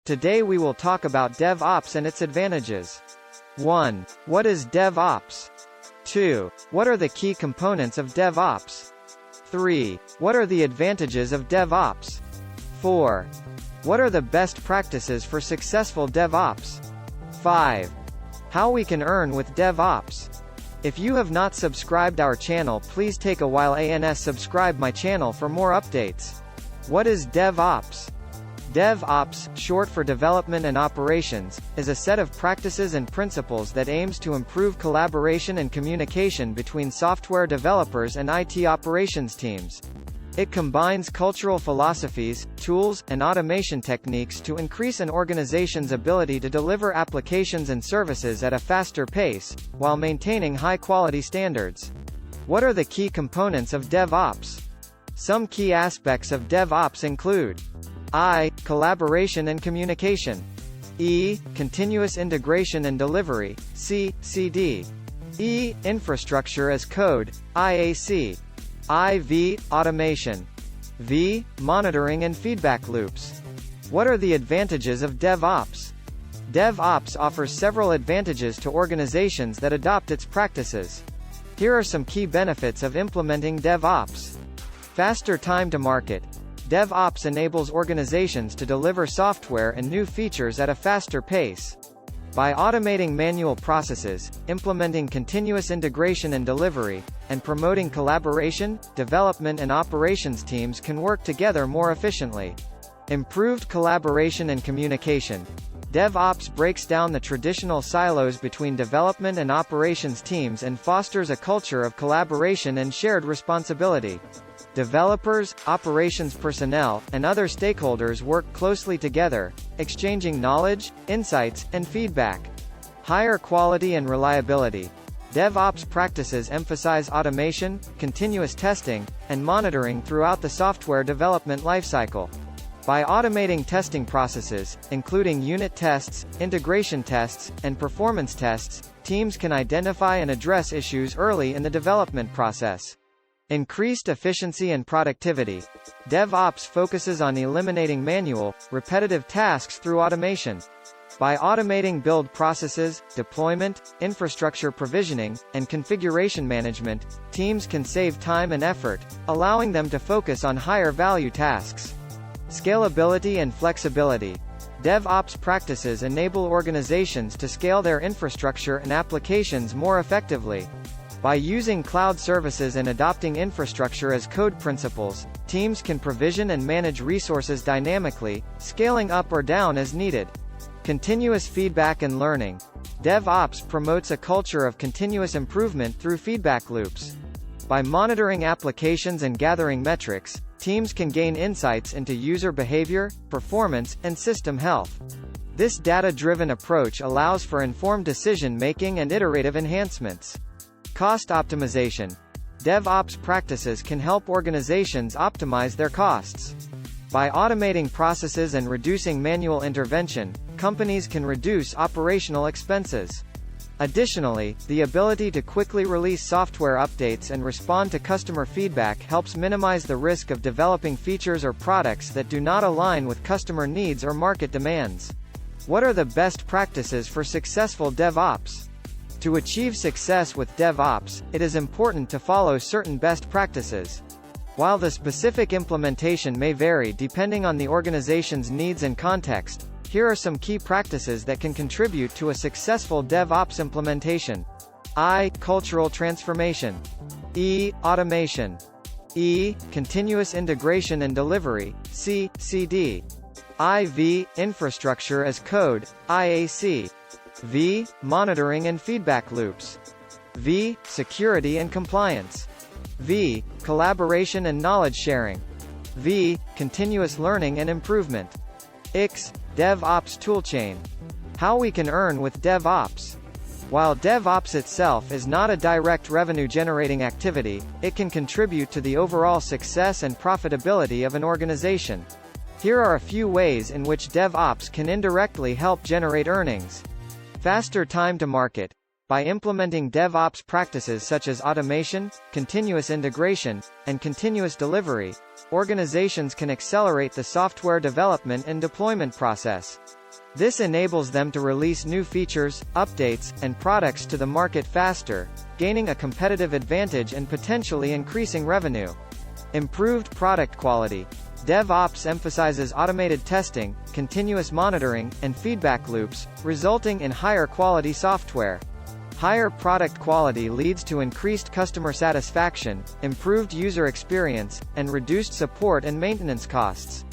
Today we will talk about DevOps and its advantages. 1. What is DevOps? 2. What are the key components of DevOps? 3. What are the advantages of DevOps? 4. What are the best practices for successful DevOps? 5. How we can earn with DevOps. If you have not subscribed our channel, please take a while and subscribe my channel for more updates. What is DevOps? DevOps, short for Development and Operations, is a set of practices and principles that aims to improve collaboration and communication between software developers and IT operations teams. It combines cultural philosophies, tools, and automation techniques to increase an organization's ability to deliver applications and services at a faster pace, while maintaining high-quality standards. What are the key components of DevOps? Some key aspects of DevOps include I. Collaboration and communication. E. Continuous integration and delivery, C. CD. E. Infrastructure as code, IAC. IV. Automation. V. Monitoring and feedback loops. What are the advantages of DevOps? DevOps offers several advantages to organizations that adopt its practices. Here are some key benefits of implementing DevOps. Faster time to market. DevOps enables organizations to deliver software and new features at a faster pace. By automating manual processes, implementing continuous integration and delivery, and promoting collaboration, development and operations teams can work together more efficiently. Improved collaboration and communication. DevOps breaks down the traditional silos between development and operations teams and fosters a culture of collaboration and shared responsibility. Developers, operations personnel, and other stakeholders work closely together, exchanging knowledge, insights, and feedback. Higher quality and reliability. DevOps practices emphasize automation, continuous testing, and monitoring throughout the software development lifecycle. By automating testing processes, including unit tests, integration tests, and performance tests, teams can identify and address issues early in the development process. Increased efficiency and productivity. DevOps focuses on eliminating manual, repetitive tasks through automation. By automating build processes, deployment, infrastructure provisioning, and configuration management, teams can save time and effort, allowing them to focus on higher-value tasks. Scalability and flexibility. DevOps practices enable organizations to scale their infrastructure and applications more effectively. By using cloud services and adopting infrastructure as code principles, teams can provision and manage resources dynamically, scaling up or down as needed. Continuous feedback and learning. DevOps promotes a culture of continuous improvement through feedback loops. By monitoring applications and gathering metrics, teams can gain insights into user behavior, performance, and system health. This data-driven approach allows for informed decision-making and iterative enhancements. Cost optimization. DevOps practices can help organizations optimize their costs. By automating processes and reducing manual intervention, companies can reduce operational expenses. Additionally, the ability to quickly release software updates and respond to customer feedback helps minimize the risk of developing features or products that do not align with customer needs or market demands. What are the best practices for successful DevOps? To achieve success with DevOps, it is important to follow certain best practices. While the specific implementation may vary depending on the organization's needs and context, here are some key practices that can contribute to a successful DevOps implementation. I. Cultural transformation. E. Automation. E. Continuous integration and delivery, C. CD. IV. Infrastructure as code, IAC. V. Monitoring and feedback loops. V. Security and compliance. V. Collaboration and knowledge sharing. V. Continuous learning and improvement. X. DevOps toolchain. How we can earn with DevOps. While DevOps itself is not a direct revenue-generating activity, it can contribute to the overall success and profitability of an organization. Here are a few ways in which DevOps can indirectly help generate earnings. Faster time to market. By implementing DevOps practices such as automation, continuous integration, and continuous delivery, organizations can accelerate the software development and deployment process. This enables them to release new features, updates, and products to the market faster, gaining a competitive advantage and potentially increasing revenue. Improved product quality. DevOps emphasizes automated testing, continuous monitoring, and feedback loops, resulting in higher quality software. Higher product quality leads to increased customer satisfaction, improved user experience, and reduced support and maintenance costs.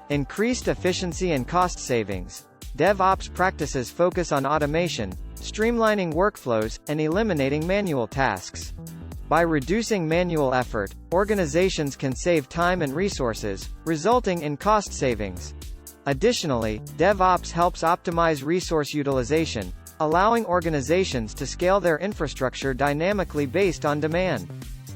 Increased efficiency and cost savings. DevOps practices focus on automation, streamlining workflows, and eliminating manual tasks. By reducing manual effort, organizations can save time and resources, resulting in cost savings. Additionally, DevOps helps optimize resource utilization, allowing organizations to scale their infrastructure dynamically based on demand.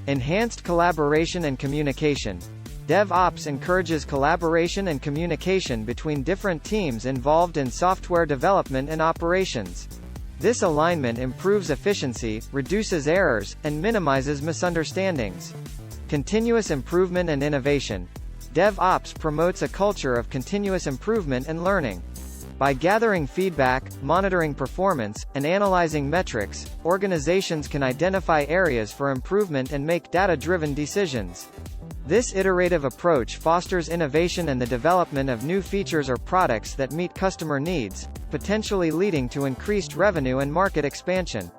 Enhanced collaboration and communication. DevOps encourages collaboration and communication between different teams involved in software development and operations. This alignment improves efficiency, reduces errors, and minimizes misunderstandings. Continuous improvement and innovation. DevOps promotes a culture of continuous improvement and learning. By gathering feedback, monitoring performance, and analyzing metrics, organizations can identify areas for improvement and make data-driven decisions. This iterative approach fosters innovation and the development of new features or products that meet customer needs, potentially leading to increased revenue and market expansion.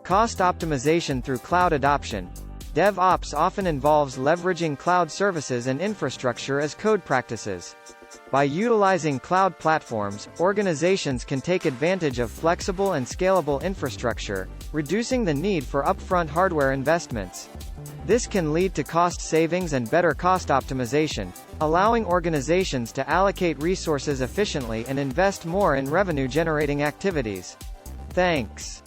Cost optimization through cloud adoption. DevOps often involves leveraging cloud services and infrastructure as code practices. By utilizing cloud platforms, organizations can take advantage of flexible and scalable infrastructure, reducing the need for upfront hardware investments. This can lead to cost savings and better cost optimization, allowing organizations to allocate resources efficiently and invest more in revenue-generating activities. Thanks.